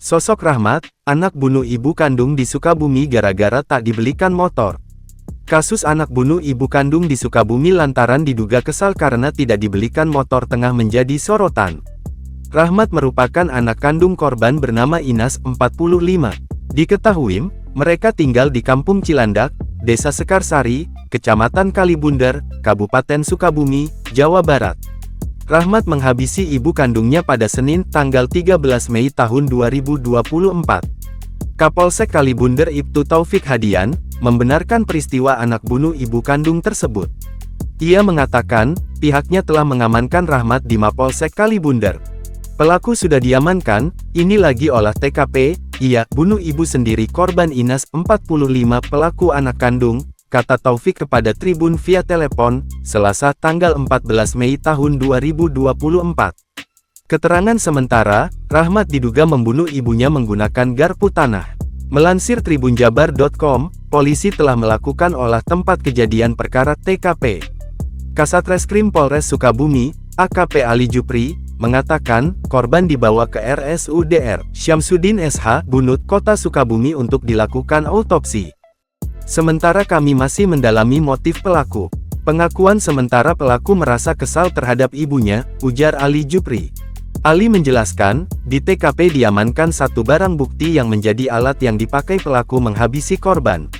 Sosok Rahmat, anak bunuh ibu kandung di Sukabumi gara-gara tak dibelikan motor. Kasus anak bunuh ibu kandung di Sukabumi lantaran diduga kesal karena tidak dibelikan motor tengah menjadi sorotan. Rahmat merupakan anak kandung korban bernama Inas, 45. Diketahui, mereka tinggal di Kampung Cilandak, Desa Sekarsari, Kecamatan Kalibunder, Kabupaten Sukabumi, Jawa Barat. Rahmat menghabisi ibu kandungnya pada Senin, tanggal 13 Mei tahun 2024. Kapolsek Kalibunder Ibtu Taufik Hadian, membenarkan peristiwa anak bunuh ibu kandung tersebut. Ia mengatakan, pihaknya telah mengamankan Rahmat di Mapolsek Kalibunder. Pelaku sudah diamankan, ini lagi olah TKP, ia bunuh ibu sendiri korban Inas, 45 pelaku anak kandung, kata Taufik kepada Tribun via telepon, Selasa tanggal 14 Mei tahun 2024. Keterangan sementara, Rahmat diduga membunuh ibunya menggunakan garpu tanah. Melansir tribunjabar.com, polisi telah melakukan olah tempat kejadian perkara TKP. Kasatreskrim Polres Sukabumi, AKP Ali Jupri, mengatakan, korban dibawa ke RSUD Dr. Syamsuddin SH, Bunut, Kota Sukabumi untuk dilakukan autopsi. Sementara kami masih mendalami motif pelaku. Pengakuan sementara pelaku merasa kesal terhadap ibunya, ujar Ali Jupri. Ali menjelaskan, di TKP diamankan satu barang bukti yang menjadi alat yang dipakai pelaku menghabisi korban.